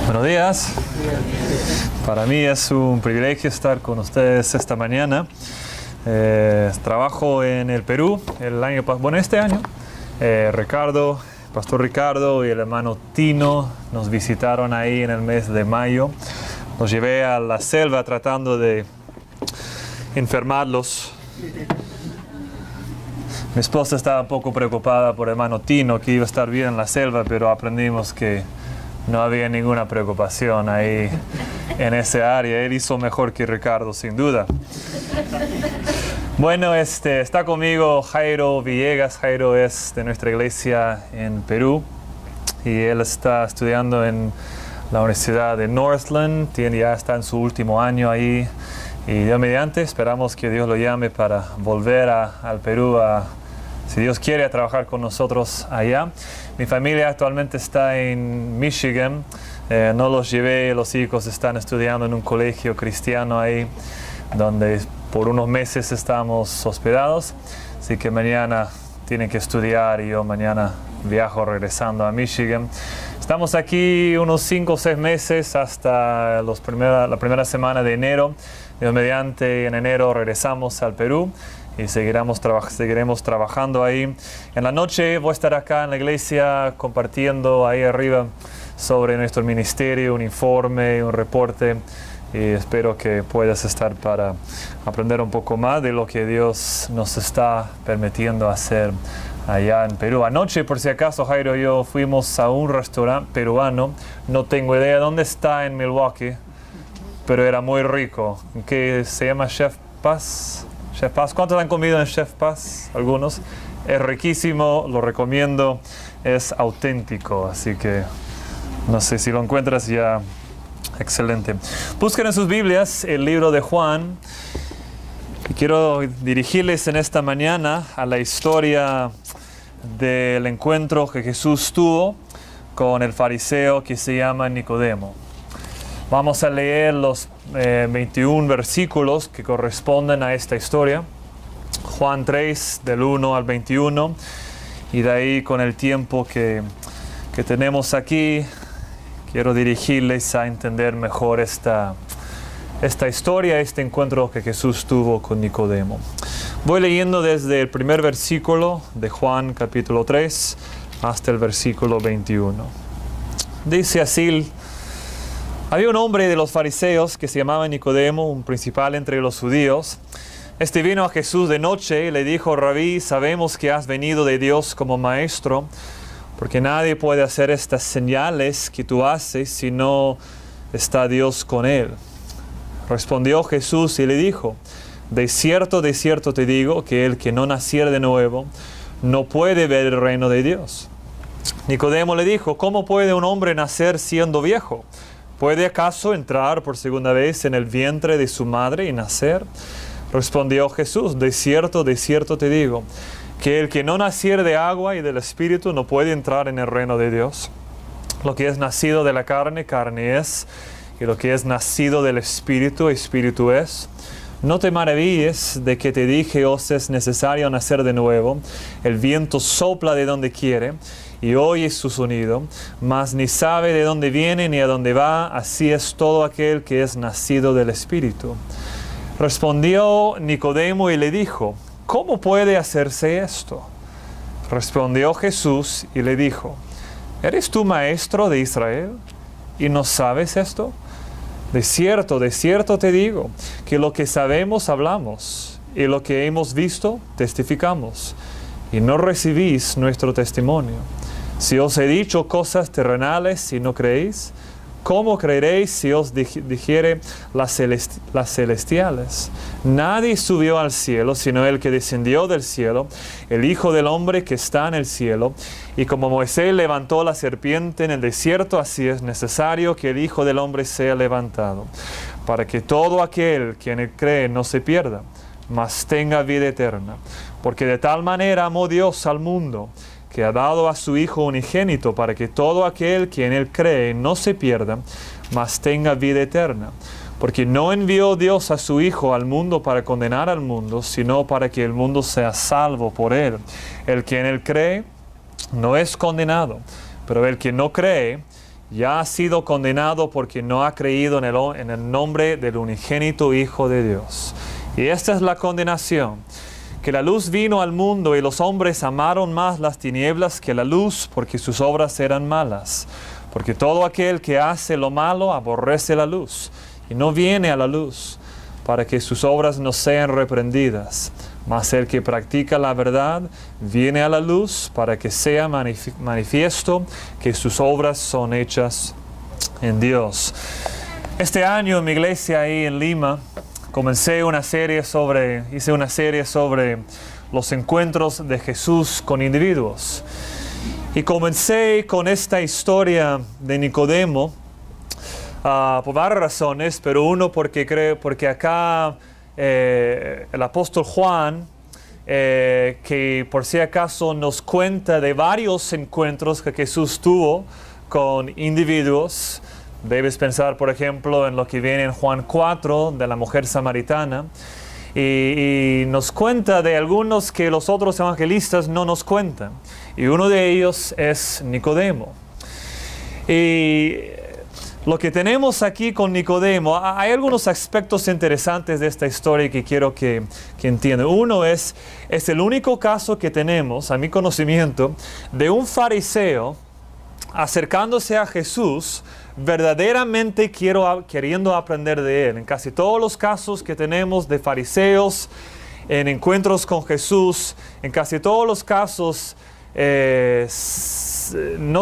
Buenos días. Para mí es un privilegio estar con ustedes esta mañana. Trabajo en el Perú este año. Pastor Ricardo y el hermano Tino nos visitaron ahí en el mes de mayo. Los llevé a la selva tratando de enfermarlos. Mi esposa estaba un poco preocupada por el hermano Tino, que iba a estar bien en la selva, pero aprendimos que no había ninguna preocupación ahí en ese área. Él hizo mejor que Ricardo, sin duda. Bueno, está conmigo Jairo Villegas. Jairo es de nuestra iglesia en Perú y él está estudiando en la Universidad de Northland. Ya está en su último año ahí y Dios mediante esperamos que Dios lo llame para volver al Perú si Dios quiere, a trabajar con nosotros allá. Mi familia actualmente está en Michigan. No los llevé, los hijos están estudiando en un colegio cristiano ahí, donde por unos meses estamos hospedados. Así que mañana tienen que estudiar y yo mañana viajo regresando a Michigan. Estamos aquí unos 5 o 6 meses hasta la primera semana de enero. Dios mediante, en enero regresamos al Perú y seguiremos trabajando ahí. En la noche voy a estar acá en la iglesia compartiendo ahí arriba sobre nuestro ministerio, un informe, un reporte, y espero que puedas estar para aprender un poco más de lo que Dios nos está permitiendo hacer allá en Perú. Anoche, por si acaso, Jairo y yo fuimos a un restaurante peruano. No tengo idea dónde está en Milwaukee, pero era muy rico, que se llama Chef Paz. Chef Paz, ¿cuántos han comido en Chef Paz? Algunos. Es riquísimo, lo recomiendo, es auténtico, así que no sé si lo encuentras ya. Excelente. Busquen en sus Biblias el libro de Juan. Y quiero dirigirles en esta mañana a la historia del encuentro que Jesús tuvo con el fariseo que se llama Nicodemo. Vamos a leer los 21 versículos que corresponden a esta historia. Juan 3, del 1 al 21. Y de ahí, con el tiempo que tenemos aquí, quiero dirigirles a entender mejor esta historia, este encuentro que Jesús tuvo con Nicodemo. Voy leyendo desde el primer versículo de Juan capítulo 3 hasta el versículo 21. Dice así: había un hombre de los fariseos que se llamaba Nicodemo, un principal entre los judíos. Este vino a Jesús de noche y le dijo: Rabí, sabemos que has venido de Dios como maestro, porque nadie puede hacer estas señales que tú haces si no está Dios con él. Respondió Jesús y le dijo: de cierto te digo, que el que no naciere de nuevo no puede ver el reino de Dios. Nicodemo le dijo: ¿cómo puede un hombre nacer siendo viejo? ¿Puede acaso entrar por segunda vez en el vientre de su madre y nacer? Respondió Jesús: de cierto te digo, que el que no naciere de agua y del Espíritu no puede entrar en el reino de Dios. Lo que es nacido de la carne, carne es, y lo que es nacido del Espíritu, Espíritu es. No te maravilles de que te dije: os es necesario nacer de nuevo. El viento sopla de donde quiere, y oye su sonido, mas ni sabe de dónde viene ni a dónde va. Así es todo aquel que es nacido del Espíritu. Respondió Nicodemo y le dijo: ¿cómo puede hacerse esto? Respondió Jesús y le dijo: ¿eres tú maestro de Israel y no sabes esto? De cierto te digo, que lo que sabemos hablamos, y lo que hemos visto testificamos, y no recibís nuestro testimonio. Si os he dicho cosas terrenales y no creéis, ¿cómo creeréis si os dijere las celestiales? Nadie subió al cielo, sino el que descendió del cielo, el Hijo del Hombre que está en el cielo. Y como Moisés levantó la serpiente en el desierto, así es necesario que el Hijo del Hombre sea levantado, para que todo aquel que en él cree no se pierda, mas tenga vida eterna. Porque de tal manera amó Dios al mundo, que ha dado a su Hijo unigénito, para que todo aquel que en él cree no se pierda, mas tenga vida eterna. Porque no envió Dios a su Hijo al mundo para condenar al mundo, sino para que el mundo sea salvo por él. El que en él cree no es condenado, pero el que no cree ya ha sido condenado porque no ha creído en el nombre del unigénito Hijo de Dios. Y esta es la condenación, que la luz vino al mundo y los hombres amaron más las tinieblas que la luz, porque sus obras eran malas. Porque todo aquel que hace lo malo aborrece la luz y no viene a la luz, para que sus obras no sean reprendidas. Mas el que practica la verdad viene a la luz para que sea manifiesto que sus obras son hechas en Dios. Este año en mi iglesia ahí en Lima, hice una serie sobre los encuentros de Jesús con individuos. Y comencé con esta historia de Nicodemo, por varias razones, pero uno porque acá el apóstol Juan, que por si acaso nos cuenta de varios encuentros que Jesús tuvo con individuos. Debes pensar, por ejemplo, en lo que viene en Juan 4 de la mujer samaritana. Y nos cuenta de algunos que los otros evangelistas no nos cuentan. Y uno de ellos es Nicodemo. Y lo que tenemos aquí con Nicodemo, hay algunos aspectos interesantes de esta historia que quiero que entiendan. Uno es el único caso que tenemos, a mi conocimiento, de un fariseo acercándose a Jesús, verdaderamente queriendo aprender de Él. En casi todos los casos que tenemos de fariseos, en encuentros con Jesús, en casi todos los casos, no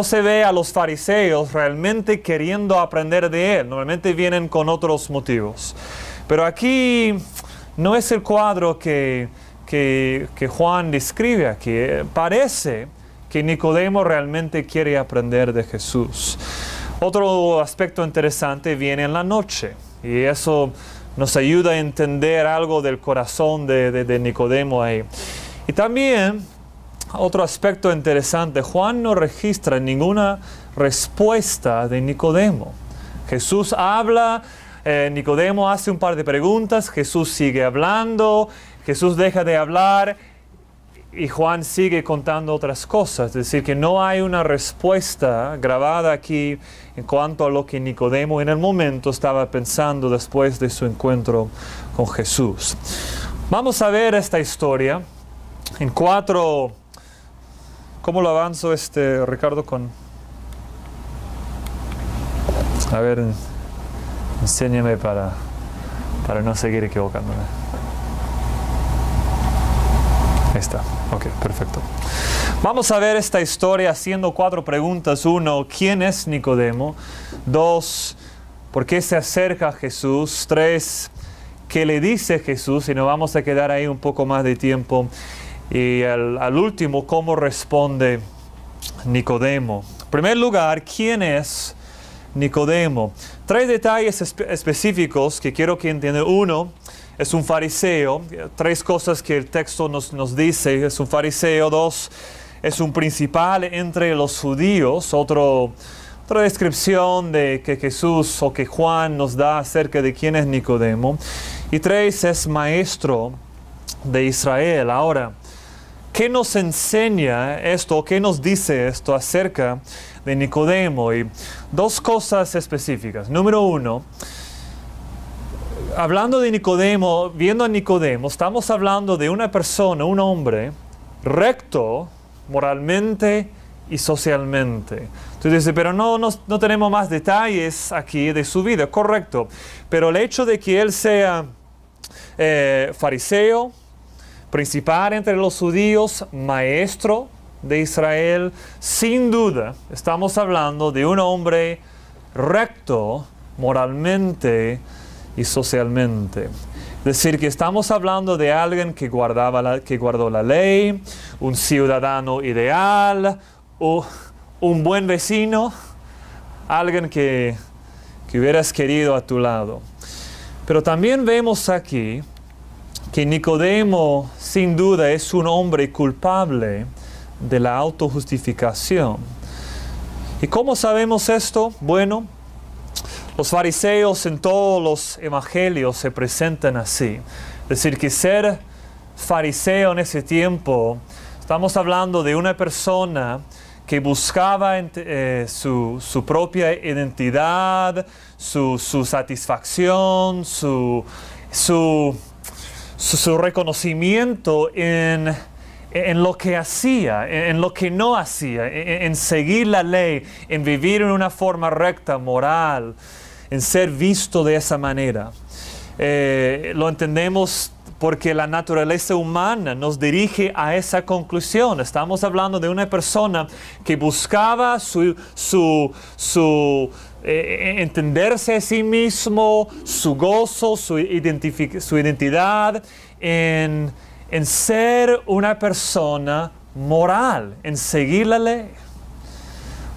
se ve a los fariseos realmente queriendo aprender de Él. Normalmente vienen con otros motivos. Pero aquí no es el cuadro que Juan describe aquí. Parece que Nicodemo realmente quiere aprender de Jesús. Otro aspecto interesante viene en la noche, y eso nos ayuda a entender algo del corazón de Nicodemo ahí. Y también, otro aspecto interesante, Juan no registra ninguna respuesta de Nicodemo. Jesús habla, Nicodemo hace un par de preguntas, Jesús sigue hablando, Jesús deja de hablar, y Juan sigue contando otras cosas. Es decir, que no hay una respuesta grabada aquí en cuanto a lo que Nicodemo en el momento estaba pensando después de su encuentro con Jesús. Vamos a ver esta historia en 4. ¿Cómo lo avanzo, Ricardo? A ver, enséñame para no seguir equivocándome. Ahí está. Ok, perfecto. Vamos a ver esta historia haciendo 4 preguntas. 1, ¿quién es Nicodemo? 2, ¿por qué se acerca a Jesús? 3, ¿qué le dice Jesús? Y nos vamos a quedar ahí un poco más de tiempo. Y al último, ¿cómo responde Nicodemo? En primer lugar, ¿quién es Nicodemo? 3 detalles específicos que quiero que entiendan. 1, es un fariseo. 3 cosas que el texto nos dice. Es un fariseo. 2, es un principal entre los judíos. Otra descripción de que Jesús o que Juan nos da acerca de quién es Nicodemo. Y 3, es maestro de Israel. Ahora, ¿qué nos enseña esto? ¿Qué nos dice esto acerca de Nicodemo? Y 2 cosas específicas. Número 1, hablando de Nicodemo, viendo a Nicodemo, estamos hablando de una persona, un hombre recto moralmente y socialmente. Entonces dice, pero no tenemos más detalles aquí de su vida. Correcto. Pero el hecho de que él sea fariseo, principal entre los judíos, maestro de Israel, sin duda estamos hablando de un hombre recto moralmente y socialmente. Es decir, que estamos hablando de alguien que guardó la ley, un ciudadano ideal, un buen vecino, alguien que hubieras querido a tu lado. Pero también vemos aquí que Nicodemo, sin duda, es un hombre culpable de la autojustificación. ¿Y cómo sabemos esto? Bueno, los fariseos en todos los evangelios se presentan así. Es decir, que ser fariseo en ese tiempo, estamos hablando de una persona que buscaba su propia identidad, su satisfacción, su reconocimiento en lo que hacía, en lo que no hacía, en seguir la ley, en vivir en una forma recta, moral, en ser visto de esa manera. Lo entendemos porque la naturaleza humana nos dirige a esa conclusión. Estamos hablando de una persona que buscaba entenderse a sí mismo, su gozo, su identidad en ser una persona moral, en seguir la ley.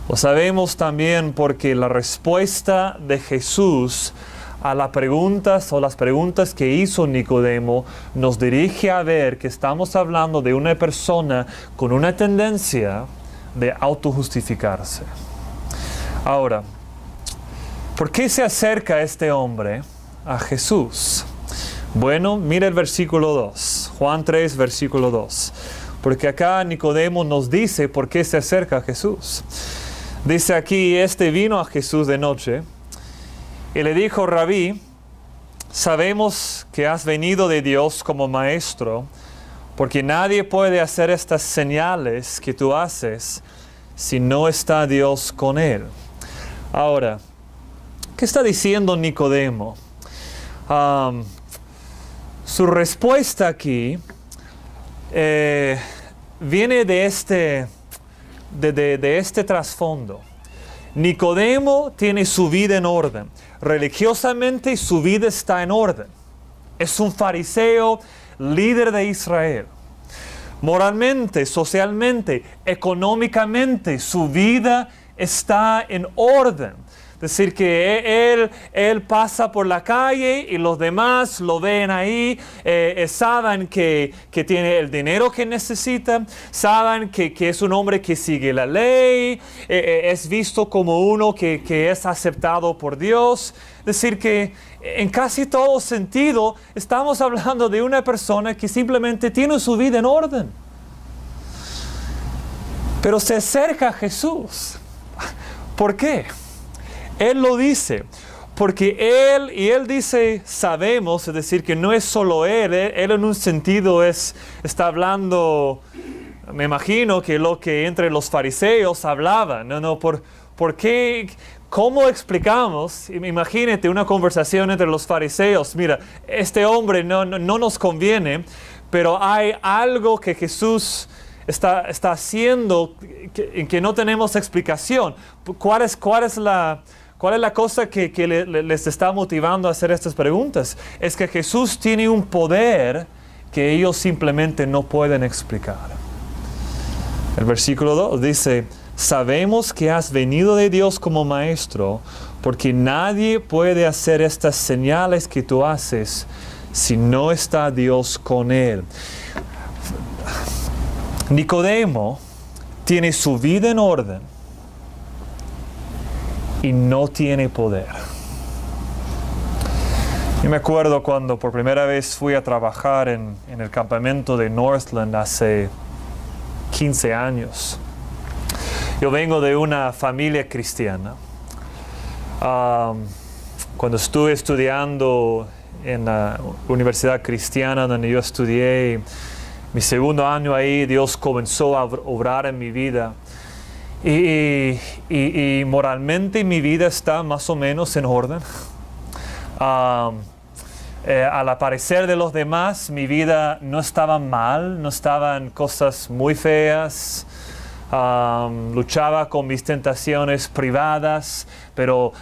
Lo sabemos también porque la respuesta de Jesús a las preguntas que hizo Nicodemo nos dirige a ver que estamos hablando de una persona con una tendencia de autojustificarse. Ahora, ¿por qué se acerca este hombre a Jesús? Bueno, mira el versículo 2, Juan 3, versículo 2. Porque acá Nicodemo nos dice por qué se acerca a Jesús. Dice aquí, vino a Jesús de noche y le dijo: Rabí, sabemos que has venido de Dios como maestro, porque nadie puede hacer estas señales que tú haces si no está Dios con él. Ahora, ¿qué está diciendo Nicodemo? Su respuesta aquí viene de este trasfondo. Nicodemo tiene su vida en orden. Religiosamente su vida está en orden. Es un fariseo, líder de Israel. Moralmente, socialmente, económicamente, su vida está en orden. Es decir, que él pasa por la calle y los demás lo ven ahí, saben que tiene el dinero que necesita, saben que es un hombre que sigue la ley, es visto como uno que es aceptado por Dios. Es decir, que en casi todo sentido estamos hablando de una persona que simplemente tiene su vida en orden. Pero se acerca a Jesús. ¿Por qué? Él lo dice, porque él dice, sabemos, es decir, que no es solo él en un sentido está hablando, me imagino que lo que entre los fariseos hablaban, ¿por qué? ¿Cómo explicamos? Imagínate una conversación entre los fariseos, mira, este hombre no nos conviene, pero hay algo que Jesús está haciendo en que no tenemos explicación. ¿Cuál es la cosa que les está motivando a hacer estas preguntas? Es que Jesús tiene un poder que ellos simplemente no pueden explicar. El versículo 2 dice: sabemos que has venido de Dios como maestro, porque nadie puede hacer estas señales que tú haces si no está Dios con él. Nicodemo tiene su vida en orden y no tiene poder. Yo me acuerdo cuando por primera vez fui a trabajar en el campamento de Northland hace 15 años. Yo vengo de una familia cristiana. Cuando estuve estudiando en la universidad cristiana donde yo estudié, mi segundo año ahí, Dios comenzó a obrar en mi vida. Y moralmente mi vida está más o menos en orden. Al parecer de los demás, mi vida no estaba mal, no estaban cosas muy feas. Luchaba con mis tentaciones privadas, pero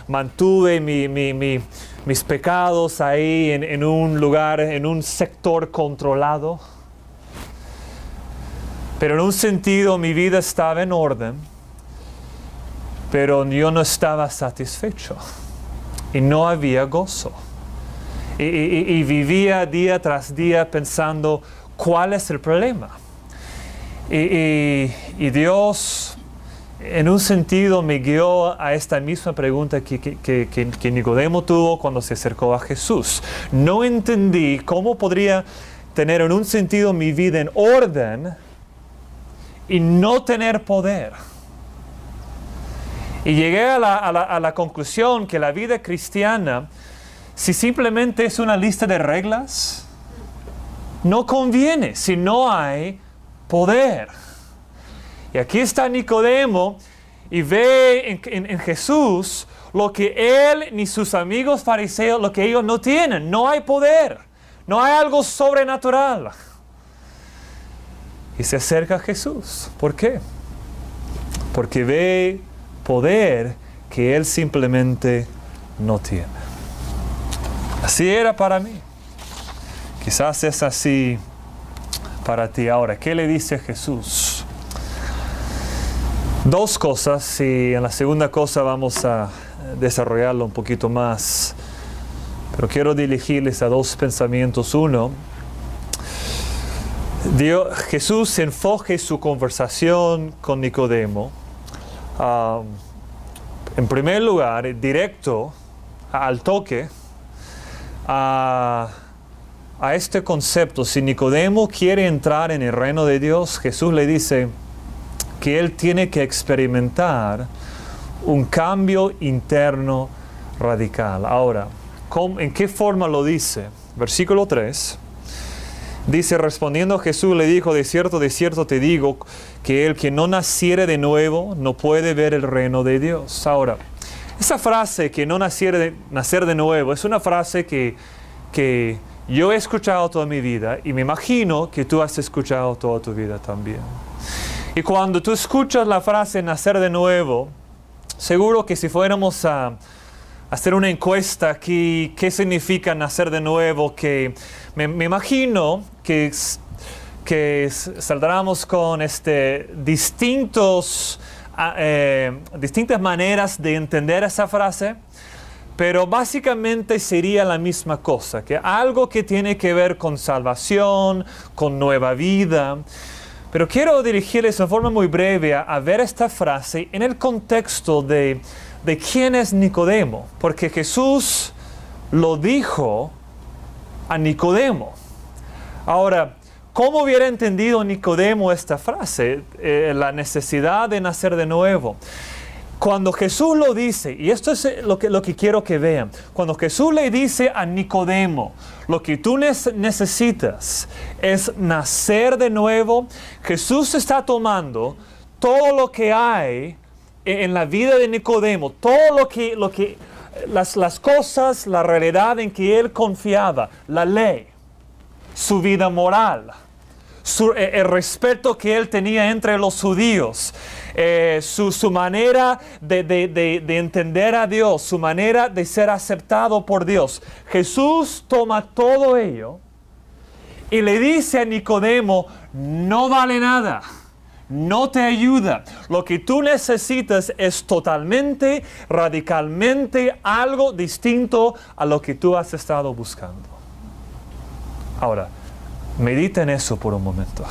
mantuve mis pecados ahí en un lugar, en un sector controlado. Pero en un sentido mi vida estaba en orden, pero yo no estaba satisfecho y no había gozo. Y vivía día tras día pensando, ¿cuál es el problema? Y Dios, en un sentido, me guió a esta misma pregunta que Nicodemo tuvo cuando se acercó a Jesús. No entendí cómo podría tener en un sentido mi vida en orden y no tener poder. Y llegué a la conclusión que la vida cristiana, si simplemente es una lista de reglas, no conviene si no hay poder. Y aquí está Nicodemo y ve en Jesús lo que él ni sus amigos fariseos, lo que ellos no tienen. No hay poder, no hay algo sobrenatural. Y se acerca a Jesús. ¿Por qué? Porque ve poder que él simplemente no tiene. Así era para mí. Quizás es así para ti ahora. ¿Qué le dice Jesús? Dos cosas, y en la segunda cosa vamos a desarrollarlo un poquito más. Pero quiero dirigirles a dos pensamientos. Uno, Jesús enfoque su conversación con Nicodemo. En primer lugar, directo, al toque, a este concepto. Si Nicodemo quiere entrar en el reino de Dios, Jesús le dice que él tiene que experimentar un cambio interno radical. Ahora, ¿en qué forma lo dice? Versículo 3. Dice, respondiendo Jesús le dijo, de cierto te digo, que el que no naciere de nuevo no puede ver el reino de Dios. Ahora, esa frase, que no nacer de nuevo, es una frase que yo he escuchado toda mi vida y me imagino que tú has escuchado toda tu vida también. Y cuando tú escuchas la frase nacer de nuevo, seguro que si fuéramos a hacer una encuesta aquí, ¿qué significa nacer de nuevo? Que me imagino que saldremos con distintas maneras de entender esa frase, pero básicamente sería la misma cosa, que algo que tiene que ver con salvación, con nueva vida. Pero quiero dirigirles en forma muy breve a ver esta frase en el contexto de quién es Nicodemo, porque Jesús lo dijo a Nicodemo. Ahora, ¿cómo hubiera entendido Nicodemo esta frase? La necesidad de nacer de nuevo. Cuando Jesús lo dice, y esto es lo que quiero que vean, cuando Jesús le dice a Nicodemo, lo que tú necesitas es nacer de nuevo, Jesús está tomando todo lo que hay en la vida de Nicodemo, todo las cosas, la realidad en que él confiaba, la ley, su vida moral, el respeto que él tenía entre los judíos, su manera de entender a Dios, su manera de ser aceptado por Dios. Jesús toma todo ello y le dice a Nicodemo, no vale nada, no te ayuda. Lo que tú necesitas es totalmente, radicalmente algo distinto a lo que tú has estado buscando. Ahora, medita en eso por un momento.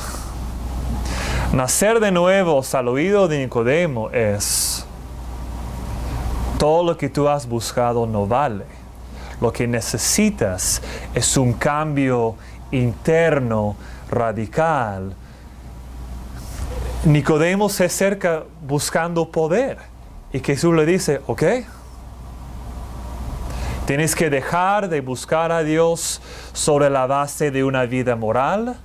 Nacer de nuevo al oído de Nicodemo es: todo lo que tú has buscado no vale. Lo que necesitas es un cambio interno, radical. Nicodemo se acerca buscando poder. Y Jesús le dice, ok, tienes que dejar de buscar a Dios sobre la base de una vida moral,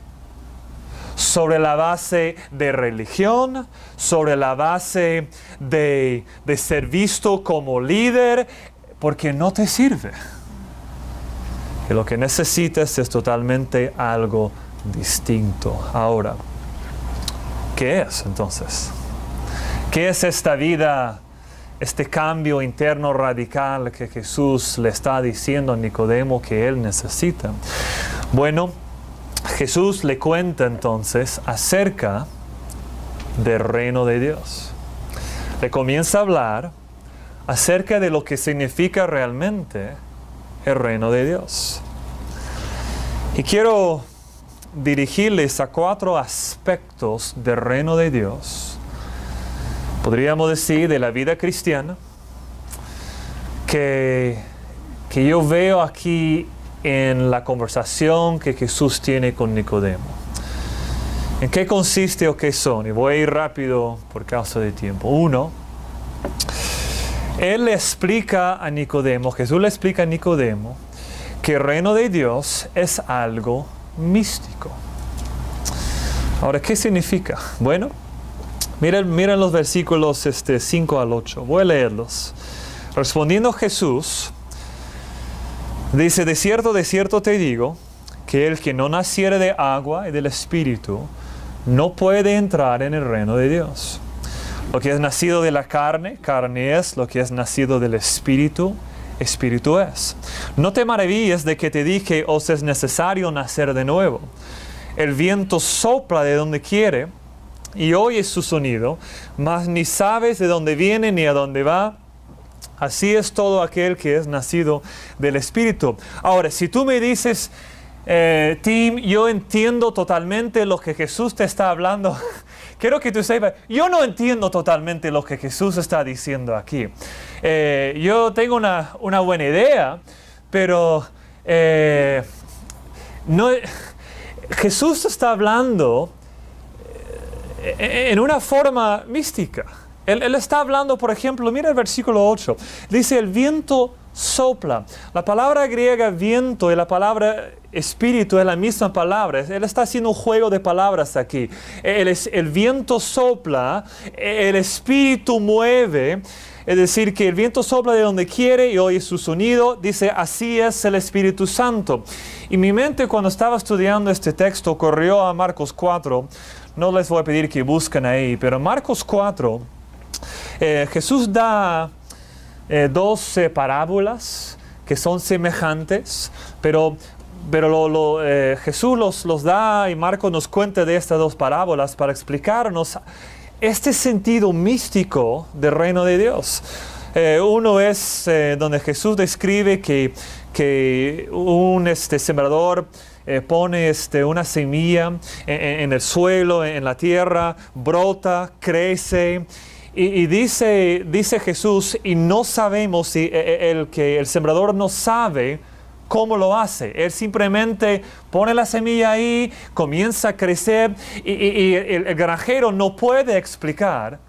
sobre la base de religión, sobre la base de ser visto como líder, porque no te sirve. Y lo que necesitas es totalmente algo distinto. Ahora, ¿qué es entonces? ¿Qué es esta vida, este cambio interno radical que Jesús le está diciendo a Nicodemo que él necesita? Bueno, Jesús le cuenta entonces acerca del reino de Dios. Le comienza a hablar acerca de lo que significa realmente el reino de Dios. Y quiero dirigirles a 4 aspectos del reino de Dios, podríamos decir de la vida cristiana, que yo veo aquí en la conversación que Jesús tiene con Nicodemo. ¿En qué consiste o qué son? Y voy a ir rápido por causa de tiempo. Uno, Él le explica a Nicodemo, Jesús le explica a Nicodemo, que el reino de Dios es algo místico. Ahora, ¿qué significa? Bueno, miren los versículos 5 al 8. Voy a leerlos. Respondiendo Jesús, dice, de cierto te digo, que el que no naciere de agua y del Espíritu, no puede entrar en el reino de Dios. Lo que es nacido de la carne, carne es. Lo que es nacido del Espíritu, Espíritu es. No te maravilles de que te dije, os es necesario nacer de nuevo. El viento sopla de donde quiere y oyes su sonido, mas ni sabes de dónde viene ni a dónde va. Así es todo aquel que es nacido del Espíritu. Ahora, si tú me dices, Tim, yo entiendo totalmente lo que Jesús te está hablando, quiero que tú sepas, yo no entiendo totalmente lo que Jesús está diciendo aquí. Yo tengo una buena idea, pero no, Jesús está hablando en una forma mística. Él está hablando, por ejemplo, mira el versículo 8. Dice, el viento sopla. La palabra griega viento y la palabra espíritu es la misma palabra. Él está haciendo un juego de palabras aquí. El viento sopla, el espíritu mueve. Es decir, que el viento sopla de donde quiere y oye su sonido. Dice, así es el Espíritu Santo. Y mi mente, cuando estaba estudiando este texto, corrió a Marcos 4. No les voy a pedir que busquen ahí, pero Marcos 4, Jesús da dos parábolas que son semejantes, pero Jesús los da y Marcos nos cuenta de estas dos parábolas para explicarnos este sentido místico del reino de Dios. Uno es donde Jesús describe que un sembrador pone una semilla en el suelo, en la tierra, brota, crece. Y dice Jesús, y no sabemos si el sembrador no sabe cómo lo hace. Él simplemente pone la semilla ahí, comienza a crecer y el granjero no puede explicar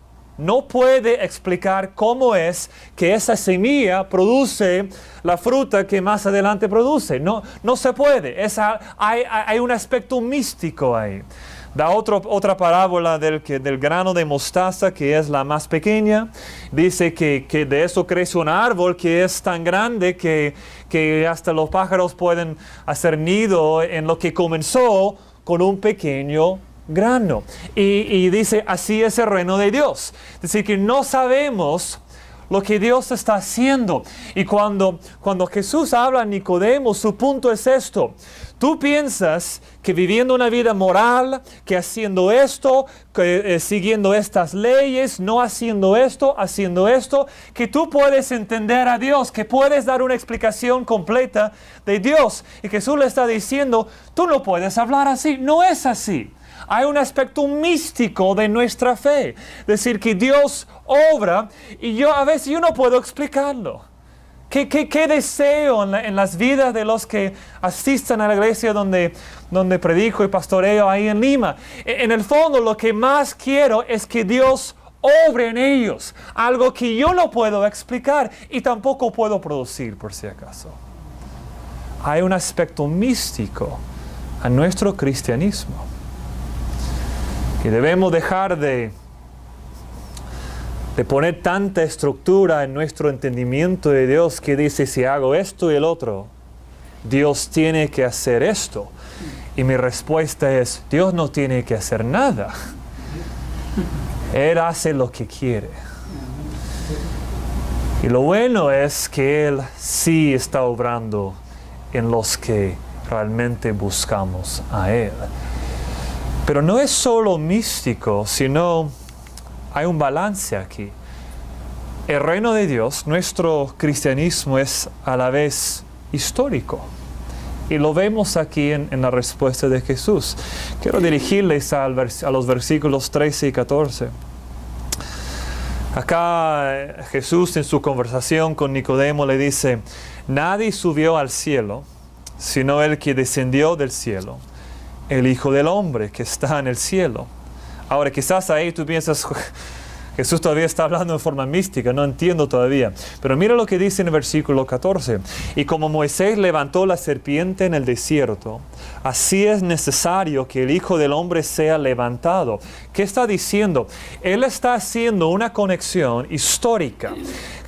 cómo es que esa semilla produce la fruta que más adelante produce. No se puede. Hay un aspecto místico ahí. Da otra parábola del grano de mostaza, que es la más pequeña. Dice que de eso crece un árbol que es tan grande que hasta los pájaros pueden hacer nido en lo que comenzó con un pequeño grano. Y dice, así es el reino de Dios. Es decir, que no sabemos lo que Dios está haciendo. Y cuando Jesús habla a Nicodemo, su punto es esto. Tú piensas que viviendo una vida moral, que haciendo esto, que siguiendo estas leyes, no haciendo esto, que tú puedes entender a Dios, que puedes dar una explicación completa de Dios. Y Jesús le está diciendo, tú no puedes hablar así, no es así. Hay un aspecto místico de nuestra fe. Es decir, que Dios obra y a veces yo no puedo explicarlo. ¿Qué deseo en las vidas de los que asistan a la iglesia donde predico y pastoreo ahí en Lima? En el fondo, lo que más quiero es que Dios obre en ellos. Algo que yo no puedo explicar y tampoco puedo producir, por si acaso. Hay un aspecto místico a nuestro cristianismo. Y debemos dejar de poner tanta estructura en nuestro entendimiento de Dios que dice, si hago esto y el otro, Dios tiene que hacer esto. Y mi respuesta es, Dios no tiene que hacer nada. Él hace lo que quiere. Y lo bueno es que Él sí está obrando en los que realmente buscamos a Él. Pero no es solo místico, sino hay un balance aquí. El reino de Dios, nuestro cristianismo, es a la vez histórico. Y lo vemos aquí en la respuesta de Jesús. Quiero dirigirles a los versículos 13 y 14. Acá Jesús en su conversación con Nicodemo le dice, nadie subió al cielo, sino el que descendió del cielo, el Hijo del Hombre que está en el cielo. Ahora, quizás ahí tú piensas, Jesús todavía está hablando en forma mística, no entiendo todavía. Pero mira lo que dice en el versículo 14. Y como Moisés levantó la serpiente en el desierto, así es necesario que el Hijo del Hombre sea levantado. ¿Qué está diciendo? Él está haciendo una conexión histórica.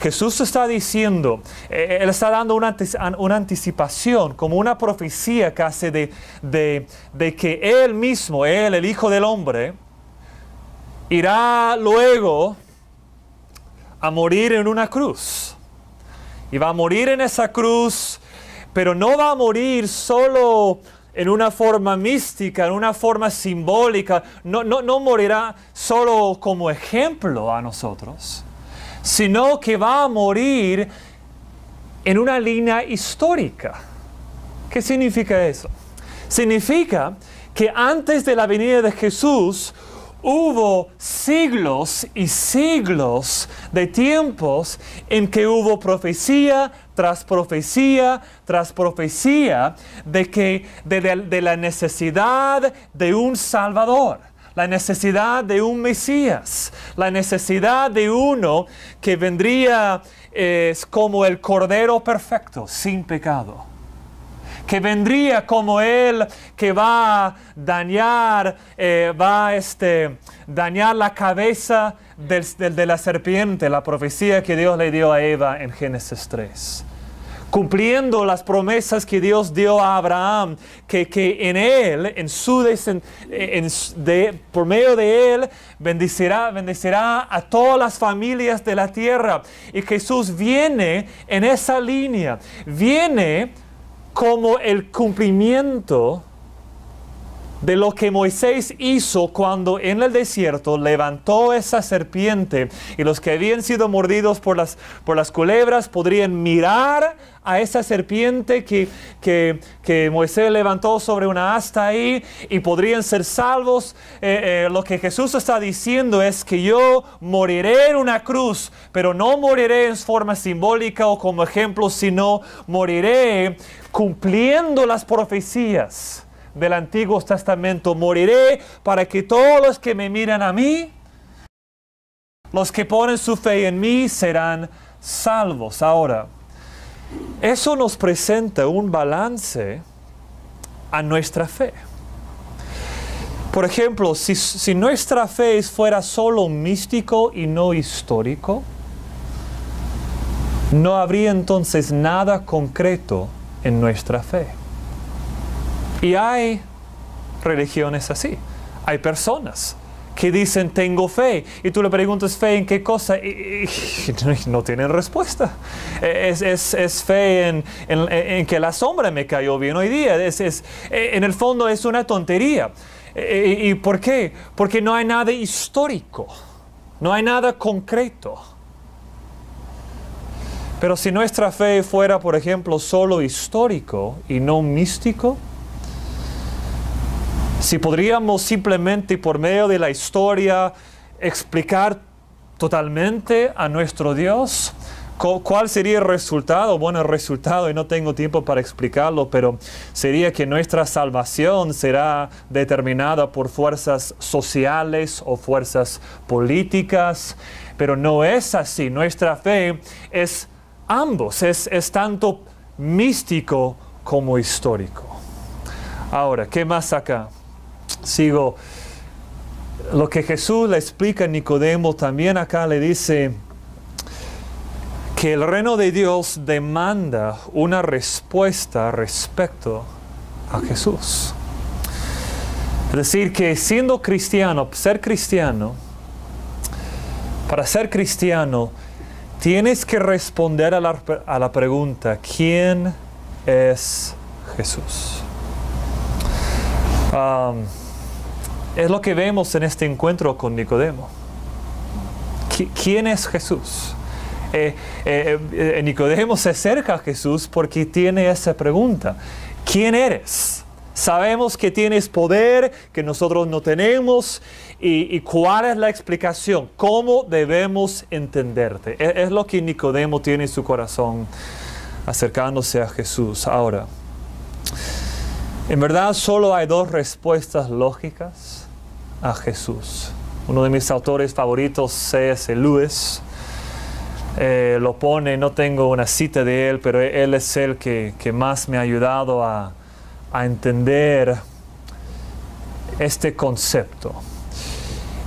Jesús está diciendo, Él está dando una anticipación, como una profecía casi de que Él mismo, Él, el Hijo del Hombre, irá luego a morir en una cruz. Y va a morir en esa cruz, pero no va a morir solo en una forma mística, en una forma simbólica. No morirá solo como ejemplo a nosotros, sino que va a morir en una línea histórica. ¿Qué significa eso? Significa que antes de la venida de Jesús, hubo siglos y siglos de tiempos en que hubo profecía tras profecía tras profecía de la necesidad de un Salvador, la necesidad de un Mesías, la necesidad de uno que vendría como el Cordero perfecto, sin pecado, que vendría como Él, que va a dañar, dañar la cabeza de la serpiente, la profecía que Dios le dio a Eva en Génesis 3. Cumpliendo las promesas que Dios dio a Abraham, que en Él, por medio de Él, bendecirá a todas las familias de la tierra. Y Jesús viene en esa línea, viene como el cumplimiento de lo que Moisés hizo cuando en el desierto levantó esa serpiente, y los que habían sido mordidos por las culebras podrían mirar a esa serpiente que Moisés levantó sobre una asta ahí, y podrían ser salvos. Lo que Jesús está diciendo es que yo moriré en una cruz, pero no moriré en forma simbólica o como ejemplo, sino moriré cumpliendo las profecías del Antiguo Testamento. Moriré para que todos los que me miran a mí, los que ponen su fe en mí, serán salvos. Ahora, eso nos presenta un balance a nuestra fe. Por ejemplo, si nuestra fe fuera solo místico y no histórico, no habría entonces nada concreto en nuestra fe. Y hay religiones así. Hay personas que dicen tengo fe, y tú le preguntas fe en qué cosa y no tienen respuesta. Es fe en que la sombra me cayó bien hoy día. En el fondo es una tontería. ¿Y por qué? Porque no hay nada histórico, no hay nada concreto. Pero si nuestra fe fuera, por ejemplo, solo histórico y no místico, si podríamos simplemente por medio de la historia explicar totalmente a nuestro Dios, ¿cuál sería el resultado? Bueno, el resultado, y no tengo tiempo para explicarlo, pero sería que nuestra salvación será determinada por fuerzas sociales o fuerzas políticas, pero no es así. Nuestra fe es ambos, es tanto místico como histórico. Ahora, ¿qué más acá? Sigo. Lo que Jesús le explica a Nicodemo, también acá le dice que el reino de Dios demanda una respuesta respecto a Jesús. Es decir, que siendo cristiano, para ser cristiano, tienes que responder a la pregunta, ¿quién es Jesús? Es lo que vemos en este encuentro con Nicodemo. ¿Quién es Jesús? Nicodemo se acerca a Jesús porque tiene esa pregunta. ¿Quién eres? Sabemos que tienes poder que nosotros no tenemos. ¿Y cuál es la explicación? ¿Cómo debemos entenderte? Es lo que Nicodemo tiene en su corazón acercándose a Jesús. Ahora, En verdad, solo hay dos respuestas lógicas a Jesús. Uno de mis autores favoritos, C.S. Lewis, lo pone, no tengo una cita de él, pero él es el que más me ha ayudado a entender este concepto.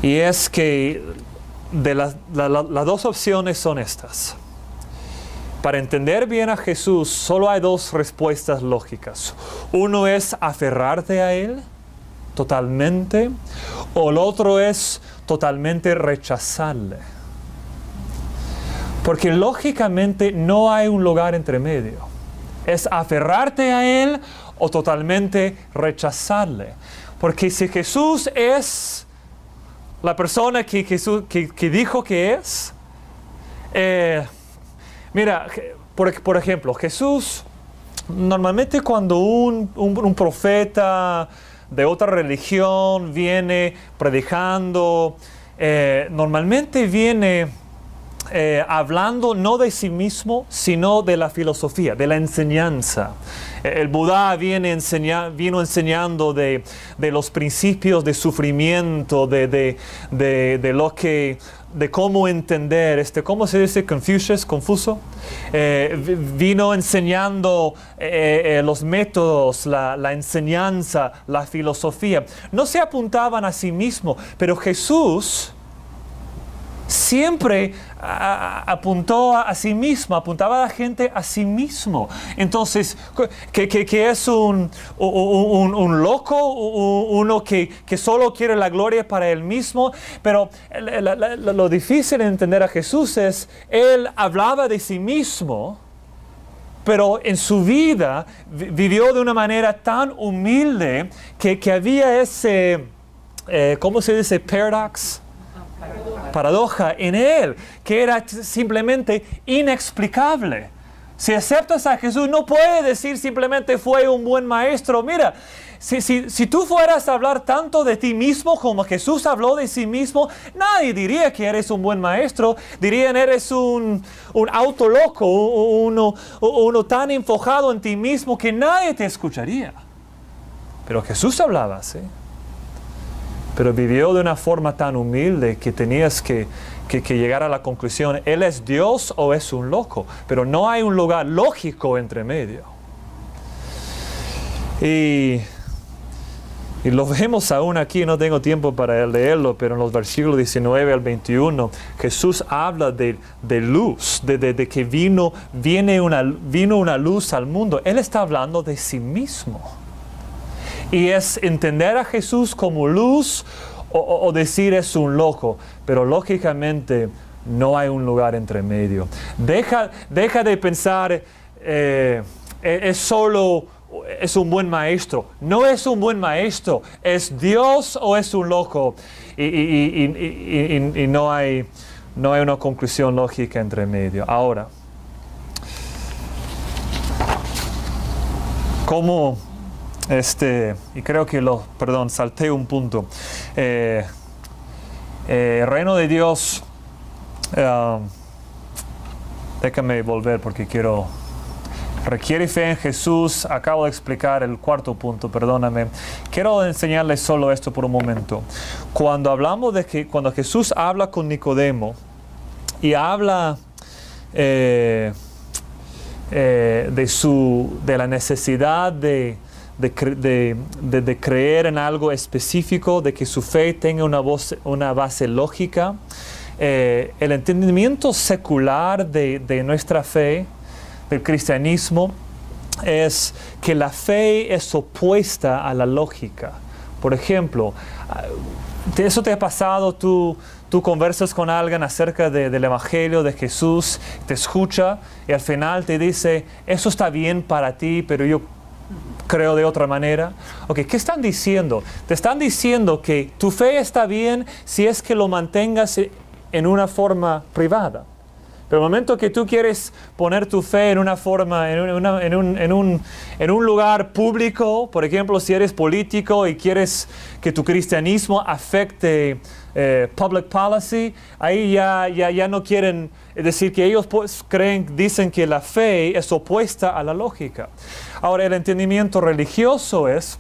Y es que las dos opciones son estas. Para entender bien a Jesús, solo hay dos respuestas lógicas. Uno es aferrarte a Él totalmente, o el otro es totalmente rechazarle. Porque lógicamente no hay un lugar entre medio. Es aferrarte a Él o totalmente rechazarle. Porque si Jesús es la persona que dijo que es, mira, por ejemplo, Jesús, normalmente cuando un profeta de otra religión viene predicando, normalmente viene hablando no de sí mismo, sino de la filosofía, de la enseñanza. El Buda vino enseñando de los principios de sufrimiento, de cómo entender, ¿cómo se dice? Confuso. Vino enseñando los métodos, la enseñanza, la filosofía. No se apuntaban a sí mismo, pero Jesús siempre apuntó a sí mismo, apuntaba a la gente a sí mismo. Entonces, que es un loco, uno que solo quiere la gloria para él mismo. Pero lo difícil de entender a Jesús es, él hablaba de sí mismo, pero en su vida vivió de una manera tan humilde que había ese, ¿cómo se dice? Paradoja en él, que era simplemente inexplicable. Si aceptas a Jesús, no puedes decir simplemente fue un buen maestro. Mira, si tú fueras a hablar tanto de ti mismo como Jesús habló de sí mismo, nadie diría que eres un buen maestro. Dirían, eres un auto loco, uno tan enfocado en ti mismo que nadie te escucharía. Pero Jesús hablaba así. Pero vivió de una forma tan humilde que tenías que llegar a la conclusión, ¿Él es Dios o es un loco? Pero no hay un lugar lógico entre medio. Y lo vemos aún aquí, no tengo tiempo para leerlo, pero en los versículos 19 al 21, Jesús habla de luz, de que vino una luz al mundo. Él está hablando de sí mismo. Y es entender a Jesús como luz o decir es un loco. Pero lógicamente no hay un lugar entre medio. Deja de pensar es un buen maestro. No es un buen maestro. ¿Es Dios o es un loco? Y no hay una conclusión lógica entre medio. Ahora, ¿cómo? Y creo que salté un punto. El reino de Dios, déjame volver porque requiere fe en Jesús. Acabo de explicar el cuarto punto, perdóname. Quiero enseñarles solo esto por un momento. Cuando hablamos cuando Jesús habla con Nicodemo y habla de la necesidad de creer en algo específico, de que su fe tenga una base lógica. El entendimiento secular de nuestra fe, del cristianismo, es que la fe es opuesta a la lógica. Por ejemplo, ¿eso te ha pasado? Tú conversas con alguien acerca del Evangelio de Jesús, te escucha y al final te dice, eso está bien para ti, pero yo creo de otra manera. Okay, ¿qué están diciendo? Te están diciendo que tu fe está bien si es que lo mantengas en una forma privada. Pero el momento que tú quieres poner tu fe en una forma, en un lugar público, por ejemplo, si eres político y quieres que tu cristianismo afecte public policy, ahí ya no quieren, es decir, que ellos pues dicen que la fe es opuesta a la lógica. Ahora, el entendimiento religioso es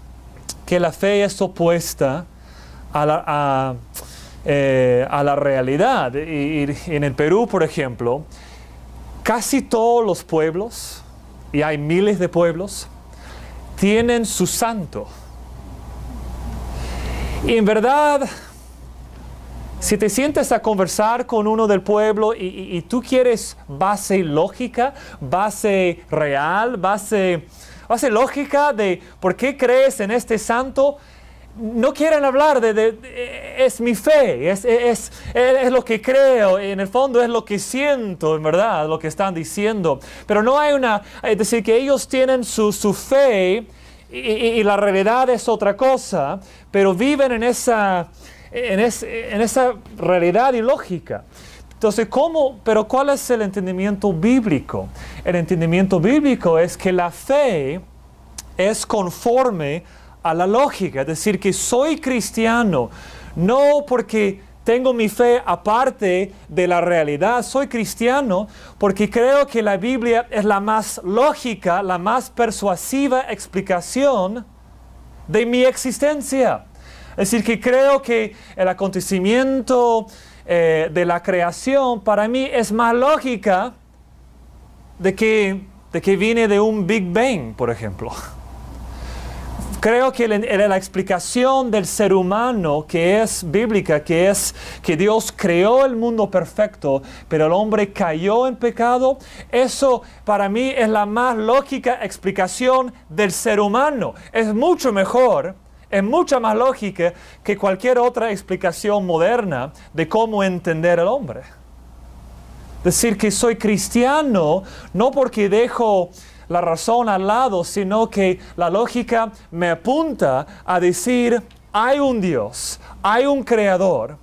que la fe es opuesta a la realidad. Y en el Perú, por ejemplo, casi todos los pueblos, y hay miles de pueblos, tienen su santo. Y en verdad, si te sientes a conversar con uno del pueblo y tú quieres base lógica, base real, base lógica de por qué crees en este santo, no quieren hablar es mi fe, es lo que creo, en el fondo es lo que siento, en verdad, lo que están diciendo. Pero no hay es decir, que ellos tienen su fe y la realidad es otra cosa, pero viven en esa realidad ilógica. Entonces, pero ¿cuál es el entendimiento bíblico? El entendimiento bíblico es que la fe es conforme a la lógica, es decir, que soy cristiano, no porque tengo mi fe aparte de la realidad, soy cristiano porque creo que la Biblia es la más lógica, la más persuasiva explicación de mi existencia. Es decir, que creo que el acontecimiento de la creación para mí es más lógica de que viene de un Big Bang, por ejemplo. Creo que la explicación del ser humano que es bíblica, que es que Dios creó el mundo perfecto, pero el hombre cayó en pecado, eso para mí es la más lógica explicación del ser humano. Es mucho mejor, es mucha más lógica que cualquier otra explicación moderna de cómo entender al hombre. Decir que soy cristiano no porque dejo la razón al lado, sino que la lógica me apunta a decir, hay un Dios, hay un Creador,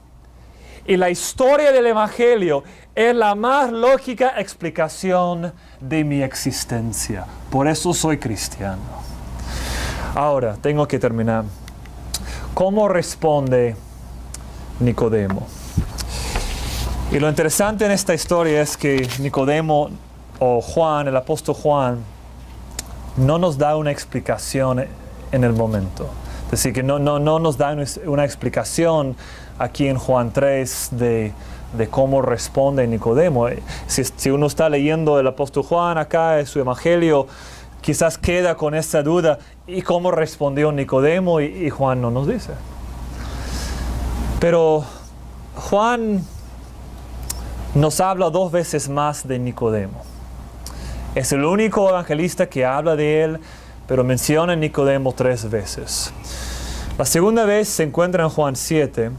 y la historia del Evangelio es la más lógica explicación de mi existencia. Por eso soy cristiano. Ahora, tengo que terminar. ¿Cómo responde Nicodemo? Y lo interesante en esta historia es que Nicodemo, o Juan, el apóstol Juan, no nos da una explicación en el momento. Es decir, que no nos da una explicación aquí en Juan 3 de cómo responde Nicodemo. Si uno está leyendo el apóstol Juan acá en su evangelio, quizás queda con esa duda, ¿y cómo respondió Nicodemo? Y Juan no nos dice. Pero Juan nos habla 2 veces más de Nicodemo. Es el único evangelista que habla de él, pero menciona a Nicodemo 3 veces. La segunda vez se encuentra en Juan 7,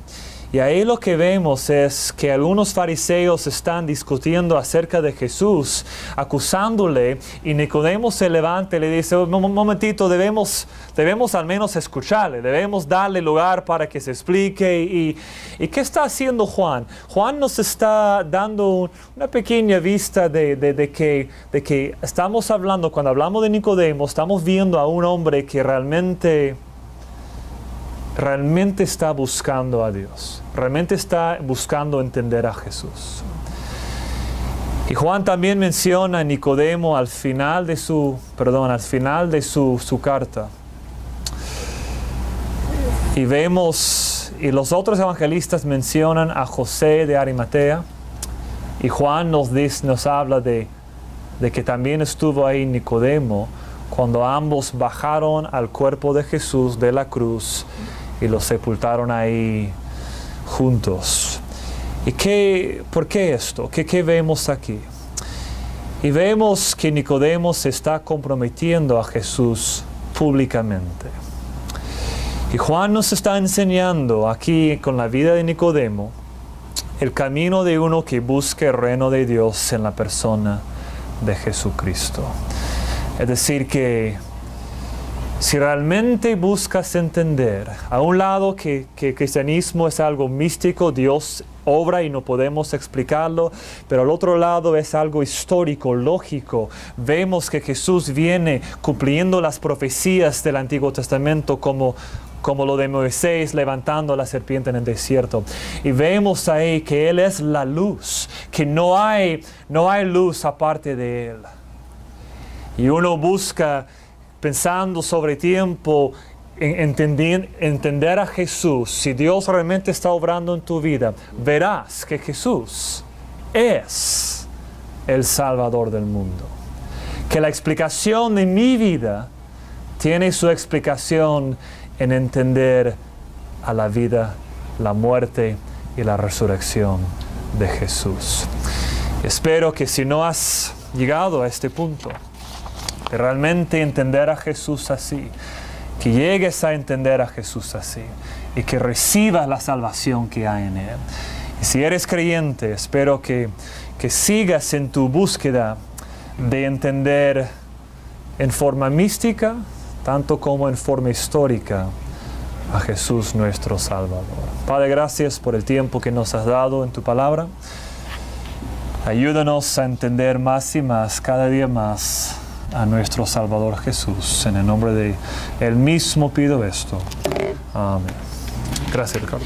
y ahí lo que vemos es que algunos fariseos están discutiendo acerca de Jesús, acusándole, y Nicodemo se levanta y le dice, un momentito, debemos al menos escucharle, debemos darle lugar para que se explique. ¿Y qué está haciendo Juan? Juan nos está dando una pequeña vista de que estamos hablando, cuando hablamos de Nicodemo, estamos viendo a un hombre que realmente está buscando a Dios, realmente está buscando entender a Jesús. Y Juan también menciona a Nicodemo al final de su carta. Y y los otros evangelistas mencionan a José de Arimatea, y Juan nos habla de que también estuvo ahí Nicodemo cuando ambos bajaron al cuerpo de Jesús de la cruz y lo sepultaron ahí juntos. ¿Y por qué esto? ¿Qué vemos aquí? Y vemos que Nicodemo se está comprometiendo a Jesús públicamente. Y Juan nos está enseñando aquí con la vida de Nicodemo el camino de uno que busca el reino de Dios en la persona de Jesucristo. Es decir, que Si realmente buscas entender, a un lado que el cristianismo es algo místico, Dios obra y no podemos explicarlo, pero al otro lado es algo histórico, lógico. Vemos que Jesús viene cumpliendo las profecías del Antiguo Testamento como lo de Moisés levantando la serpiente en el desierto. Y vemos ahí que Él es la luz, que no hay luz aparte de Él. Y uno busca, pensando sobre tiempo, entender a Jesús. Si Dios realmente está obrando en tu vida, verás que Jesús es el Salvador del mundo. Que la explicación de mi vida tiene su explicación en entender a la vida, la muerte y la resurrección de Jesús. Espero que si no has llegado a este punto, de realmente entender a Jesús así, que llegues a entender a Jesús así y que recibas la salvación que hay en Él. Y si eres creyente, espero que sigas en tu búsqueda de entender en forma mística, tanto como en forma histórica, a Jesús nuestro Salvador. Padre, gracias por el tiempo que nos has dado en tu palabra. Ayúdanos a entender más y más, cada día más, a nuestro Salvador Jesús. En el nombre de Él mismo pido esto. Amén. Gracias, Ricardo.